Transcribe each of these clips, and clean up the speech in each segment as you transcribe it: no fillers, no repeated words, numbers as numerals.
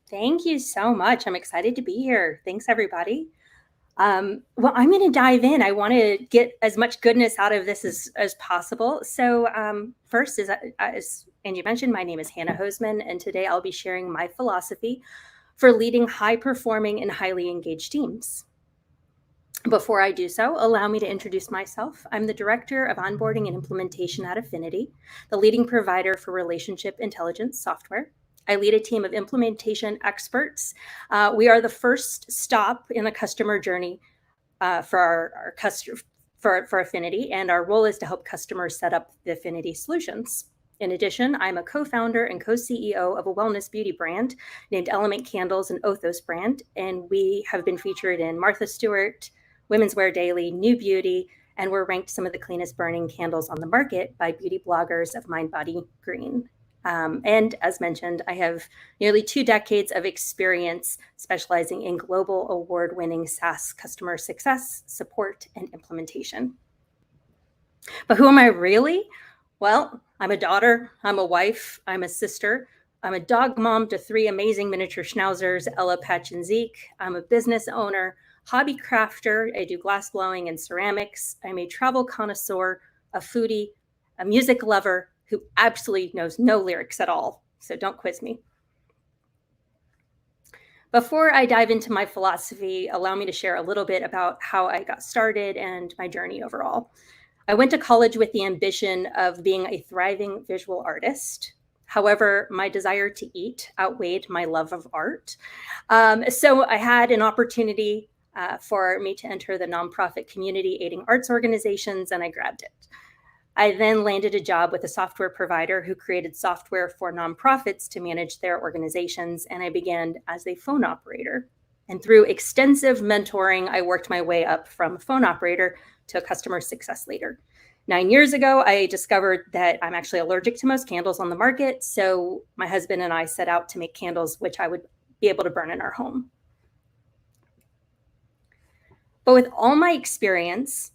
Thank you so much. I'm excited to be here. Thanks, everybody. Well, I'm going to dive in. I want to get as much goodness out of this as possible. So first, as Angie mentioned, my name is Hannah Hosemann, and today I'll be sharing my philosophy for leading high-performing and highly engaged teams. Before I do so, allow me to introduce myself. I'm the Director of Onboarding and Implementation at Affinity, the leading provider for relationship intelligence software. I lead a team of implementation experts. We are the first stop in the customer journey for our customer for Affinity, and our role is to help customers set up the Affinity solutions. In addition, I'm a co-founder and co-CEO of a wellness beauty brand named Element Candles and Othos brand, and we have been featured in Martha Stewart, Women's Wear Daily, New Beauty, and we're ranked some of the cleanest burning candles on the market by beauty bloggers of Mind Body Green. And as mentioned, I have nearly 2 decades of experience specializing in global award-winning SaaS customer success, support, and implementation. But who am I really? Well, I'm a daughter, I'm a wife, I'm a sister, I'm a dog mom to 3 amazing miniature schnauzers, Ella, Patch, and Zeke. I'm a business owner, hobby crafter. I do glass blowing and ceramics. I'm a travel connoisseur, a foodie, a music lover who absolutely knows no lyrics at all. So don't quiz me. Before I dive into my philosophy, allow me to share a little bit about how I got started and my journey overall. I went to college with the ambition of being a thriving visual artist. However, my desire to eat outweighed my love of art. So I had an opportunity for me to enter the nonprofit community aiding arts organizations, and I grabbed it. I then landed a job with a software provider who created software for nonprofits to manage their organizations, and I began as a phone operator. And through extensive mentoring, I worked my way up from a phone operator to a customer success leader. 9 years ago, I discovered that I'm actually allergic to most candles on the market, so my husband and I set out to make candles which I would be able to burn in our home. But with all my experience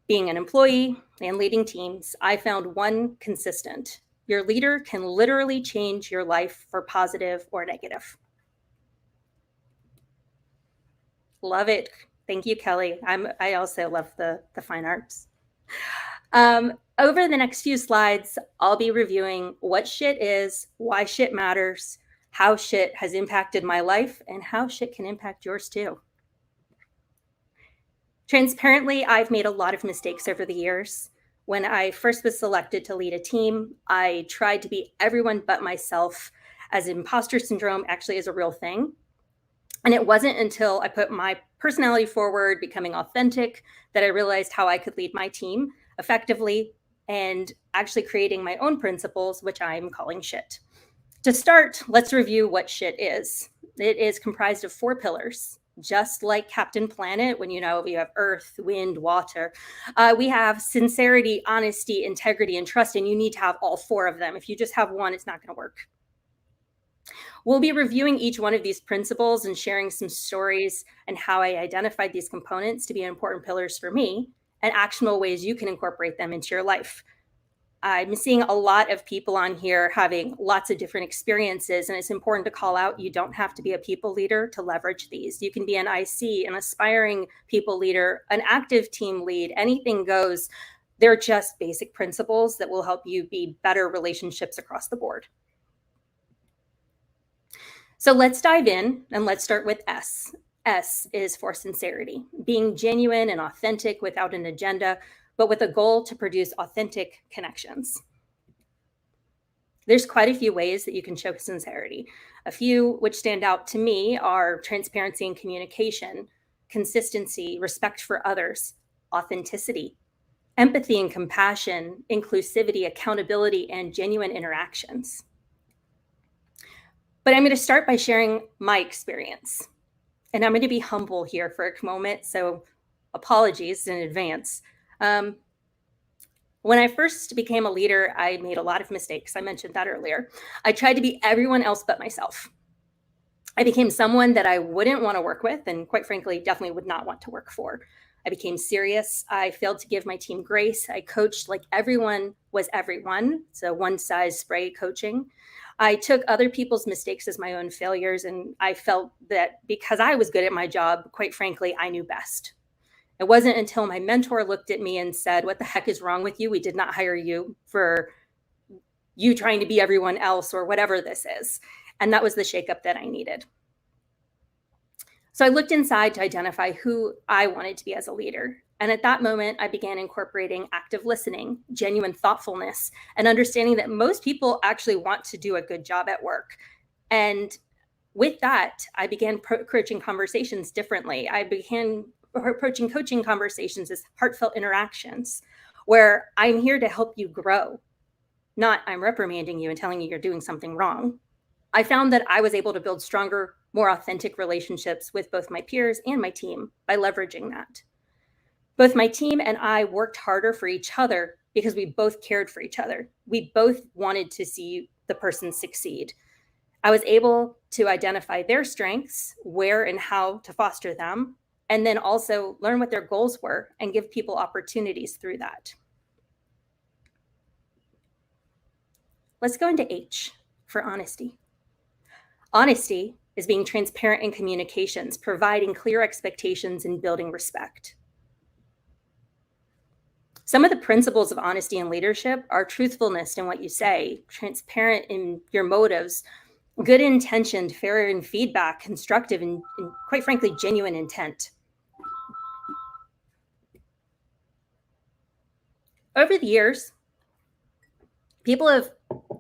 being an employee and leading teams, I found one consistent. Your leader can literally change your life for positive or negative. Love it. Thank you, Kelly. I also love the fine arts. Over the next few slides, I'll be reviewing what shit is, why shit matters, how shit has impacted my life, and how shit can impact yours too. Transparently, I've made a lot of mistakes over the years. When I first was selected to lead a team, I tried to be everyone but myself, as imposter syndrome actually is a real thing. And it wasn't until I put my personality forward, becoming authentic, that I realized how I could lead my team effectively and actually creating my own principles, which I'm calling shit. To start, let's review what shit is. It is comprised of 4 pillars. Just like Captain Planet, when you have earth, wind, water, we have sincerity, honesty, integrity, and trust, and you need to have all 4 of them. If you just have one, it's not going to work. We'll be reviewing each one of these principles and sharing some stories and how I identified these components to be important pillars for me and actionable ways you can incorporate them into your life. I'm seeing a lot of people on here having lots of different experiences, and it's important to call out you don't have to be a people leader to leverage these. You can be an IC, an aspiring people leader, an active team lead, anything goes. They're just basic principles that will help you be better relationships across the board. So let's dive in, and let's start with S. S is for sincerity, being genuine and authentic without an agenda, but with a goal to produce authentic connections. There's quite a few ways that you can show sincerity. A few which stand out to me are transparency and communication, consistency, respect for others, authenticity, empathy and compassion, inclusivity, accountability, and genuine interactions. But I'm going to start by sharing my experience. And I'm going to be humble here for a moment, so apologies in advance. When I first became a leader, I made a lot of mistakes. I mentioned that earlier. I tried to be everyone else but myself. I became someone that I wouldn't want to work with, and quite frankly, definitely would not want to work for. I became serious. I failed to give my team grace. I coached like everyone was everyone. So one size spray coaching. I took other people's mistakes as my own failures, and I felt that because I was good at my job, quite frankly, I knew best. It wasn't until my mentor looked at me and said, "What the heck is wrong with you? We did not hire you for you trying to be everyone else or whatever this is." And that was the shakeup that I needed. So I looked inside to identify who I wanted to be as a leader. And at that moment, I began incorporating active listening, genuine thoughtfulness, and understanding that most people actually want to do a good job at work. And with that, I began approaching conversations differently. I began approaching coaching conversations as heartfelt interactions where I'm here to help you grow, not I'm reprimanding you and telling you you're doing something wrong. I found that I was able to build stronger, more authentic relationships with both my peers and my team by leveraging that. Both my team and I worked harder for each other because we both cared for each other. We both wanted to see the person succeed. I was able to identify their strengths, where and how to foster them, and then also learn what their goals were and give people opportunities through that. Let's go into H for honesty. Honesty is being transparent in communications, providing clear expectations and building respect. Some of the principles of honesty in leadership are truthfulness in what you say, transparent in your motives, good intentioned, fair in feedback, constructive, and quite frankly, genuine intent. Over the years, people have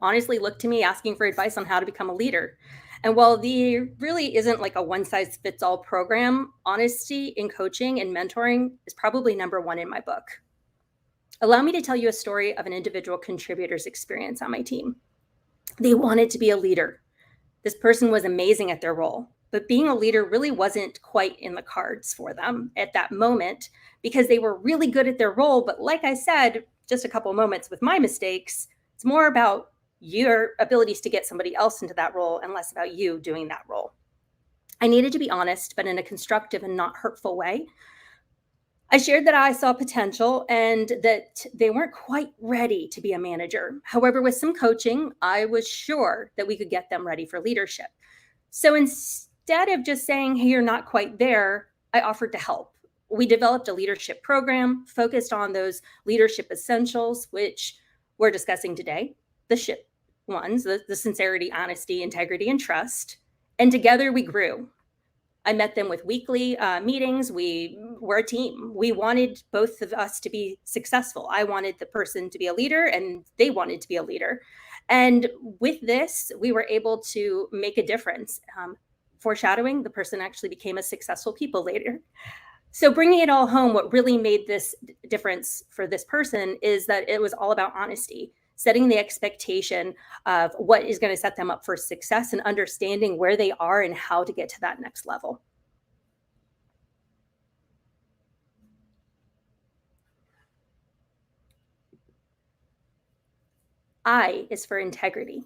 honestly looked to me asking for advice on how to become a leader. And while there really isn't like a one-size-fits-all program, honesty in coaching and mentoring is probably number one in my book. Allow me to tell you a story of an individual contributor's experience on my team. They wanted to be a leader. This person was amazing at their role, but being a leader really wasn't quite in the cards for them at that moment because they were really good at their role. But like I said, just a couple moments with my mistakes, it's more about your abilities to get somebody else into that role and less about you doing that role. I needed to be honest, but in a constructive and not hurtful way. I shared that I saw potential and that they weren't quite ready to be a manager. However, with some coaching, I was sure that we could get them ready for leadership. So instead of just saying, "Hey, you're not quite there," I offered to help. We developed a leadership program focused on those leadership essentials, which we're discussing today, the SHIP ones, the sincerity, honesty, integrity, and trust. And together we grew. I met them with weekly meetings. We were a team. We wanted both of us to be successful. I wanted the person to be a leader and they wanted to be a leader. And with this, we were able to make a difference. Foreshadowing, the person actually became a successful people leader. So bringing it all home, what really made this difference for this person is that it was all about honesty, setting the expectation of what is going to set them up for success and understanding where they are and how to get to that next level. I is for integrity,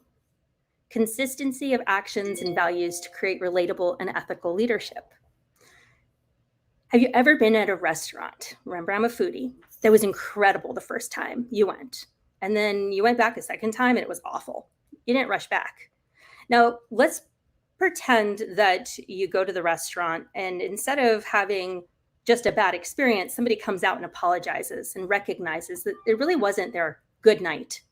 consistency of actions and values to create relatable and ethical leadership. Have you ever been at a restaurant? Remember, I'm a foodie. That was incredible the first time you went. And then you went back a second time and it was awful. You didn't rush back. Now, let's pretend that you go to the restaurant and instead of having just a bad experience, somebody comes out and apologizes and recognizes that it really wasn't their good night.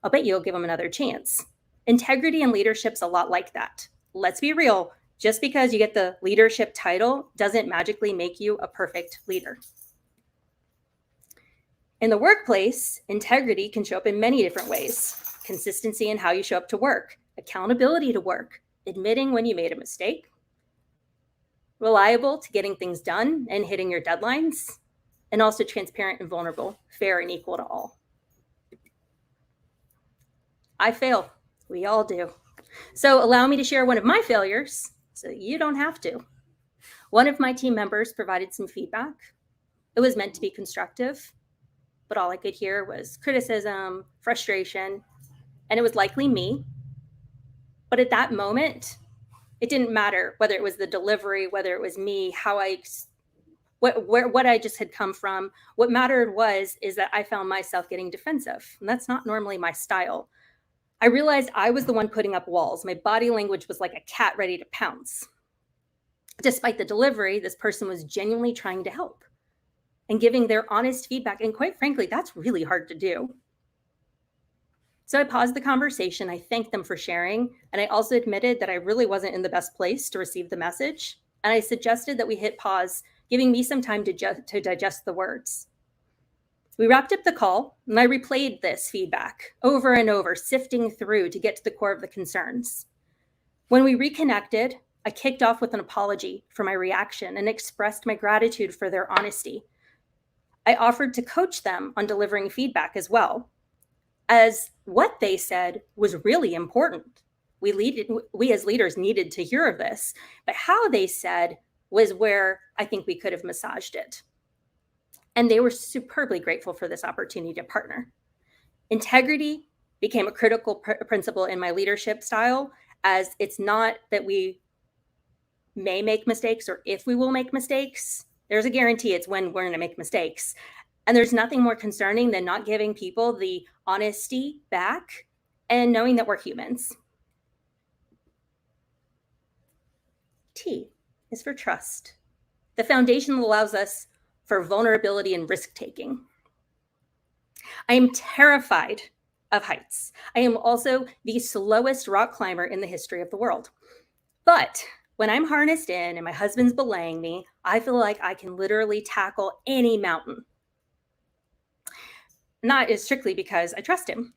I'll bet you'll give them another chance. Integrity and leadership's a lot like that. Let's be real. Just because you get the leadership title doesn't magically make you a perfect leader. In the workplace, integrity can show up in many different ways. Consistency in how you show up to work, accountability to work, admitting when you made a mistake, reliable to getting things done and hitting your deadlines, and also transparent and vulnerable, fair and equal to all. I fail. We all do. So allow me to share one of my failures so you don't have to. One of my team members provided some feedback. It was meant to be constructive, but all I could hear was criticism, frustration, and it was likely me. But at that moment, it didn't matter whether it was the delivery, whether it was me, what I just had come from. What mattered is that I found myself getting defensive, and that's not normally my style. I realized I was the one putting up walls. My body language was like a cat ready to pounce. Despite the delivery, this person was genuinely trying to help and giving their honest feedback. And quite frankly, that's really hard to do. So I paused the conversation. I thanked them for sharing. And I also admitted that I really wasn't in the best place to receive the message. And I suggested that we hit pause, giving me some time to digest the words. We wrapped up the call, and I replayed this feedback over and over, sifting through to get to the core of the concerns. When we reconnected, I kicked off with an apology for my reaction and expressed my gratitude for their honesty. I offered to coach them on delivering feedback as well, as what they said was really important. We as leaders needed to hear of this, but how they said was where I think we could have massaged it. And they were superbly grateful for this opportunity to partner. Integrity became a critical principle in my leadership style, as it's not that we may make mistakes or if we will make mistakes. There's a guarantee it's when we're going to make mistakes. And there's nothing more concerning than not giving people the honesty back and knowing that we're humans. T is for trust, the foundation that allows us for vulnerability and risk-taking. I am terrified of heights. I am also the slowest rock climber in the history of the world. But when I'm harnessed in and my husband's belaying me, I feel like I can literally tackle any mountain. Not as strictly because I trust him.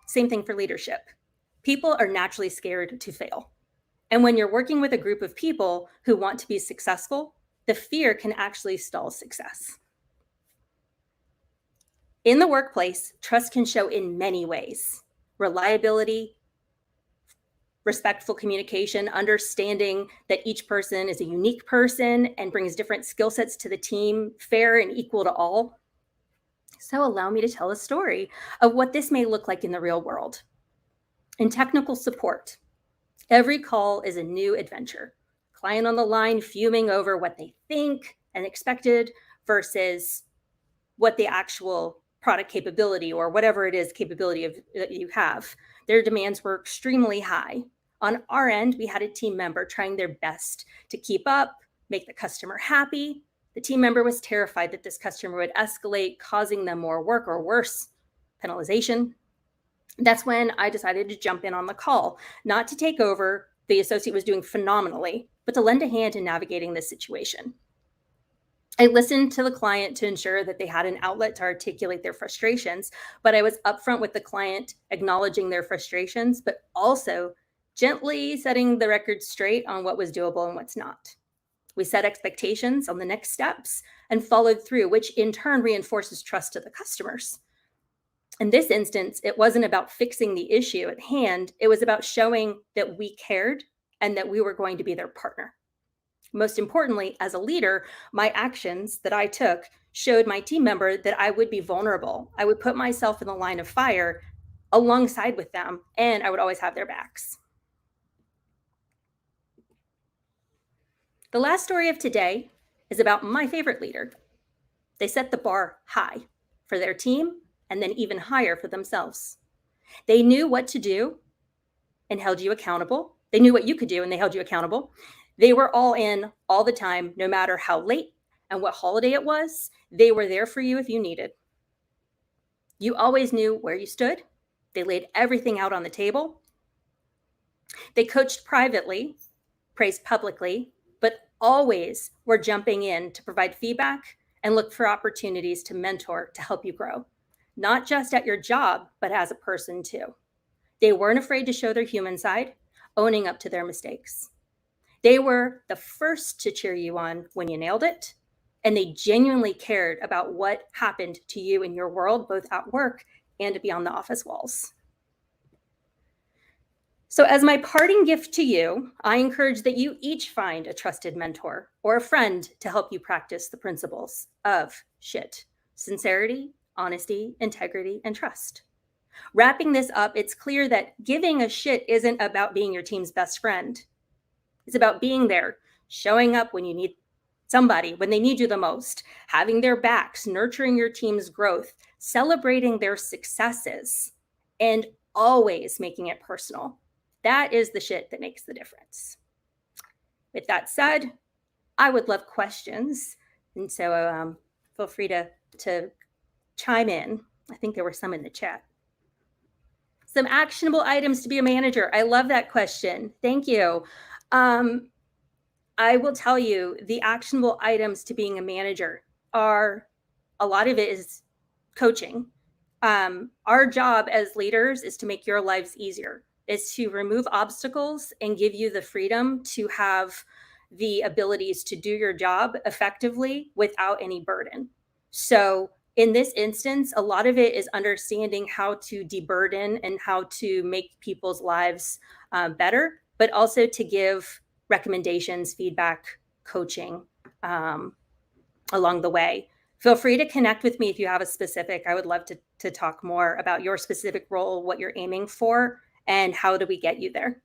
Same thing for leadership. People are naturally scared to fail. And when you're working with a group of people who want to be successful, the fear can actually stall success. In the workplace, trust can show in many ways: reliability, respectful communication, understanding that each person is a unique person and brings different skill sets to the team, fair and equal to all. So allow me to tell a story of what this may look like in the real world. In technical support, every call is a new adventure. Client on the line fuming over what they think and expected versus what the actual product capability or whatever it is capability that you have. Their demands were extremely high. On our end, we had a team member trying their best to keep up, make the customer happy. The team member was terrified that this customer would escalate, causing them more work or worse, penalization. That's when I decided to jump in on the call, not to take over. The associate was doing phenomenally, but to lend a hand in navigating this situation. I listened to the client to ensure that they had an outlet to articulate their frustrations, but I was upfront with the client, acknowledging their frustrations, but also gently setting the record straight on what was doable and what's not. We set expectations on the next steps and followed through, which in turn reinforces trust to the customers. In this instance, it wasn't about fixing the issue at hand. It was about showing that we cared and that we were going to be their partner. Most importantly, as a leader, my actions that I took showed my team member that I would be vulnerable. I would put myself in the line of fire alongside with them, and I would always have their backs. The last story of today is about my favorite leader. They set the bar high for their team and then even higher for themselves. They knew what to do and held you accountable. They knew what you could do and they held you accountable. They were all in all the time, no matter how late and what holiday it was. They were there for you if you needed. You always knew where you stood. They laid everything out on the table. They coached privately, praised publicly, but always were jumping in to provide feedback and look for opportunities to mentor to help you grow, not just at your job, but as a person too. They weren't afraid to show their human side, owning up to their mistakes. They were the first to cheer you on when you nailed it, and they genuinely cared about what happened to you in your world, both at work and beyond the office walls. So as my parting gift to you, I encourage that you each find a trusted mentor or a friend to help you practice the principles of SHIT: sincerity, honesty, integrity, and trust. Wrapping this up, it's clear that giving a shit isn't about being your team's best friend. It's about being there, showing up when you need somebody, when they need you the most, having their backs, nurturing your team's growth, celebrating their successes, and always making it personal. That is the shit that makes the difference. With that said, I would love questions. And so feel free to chime in. I think there were some in the chat. Some actionable items to be a manager. I love that question. Thank you. I will tell you the actionable items to being a manager are, a lot of it is coaching. Our job as leaders is to make your lives easier, is to remove obstacles and give you the freedom to have the abilities to do your job effectively without any burden. So in this instance, a lot of it is understanding how to deburden and how to make people's lives better, but also to give recommendations, feedback, coaching along the way. Feel free to connect with me if you have a specific. I would love to talk more about your specific role, what you're aiming for, and how do we get you there.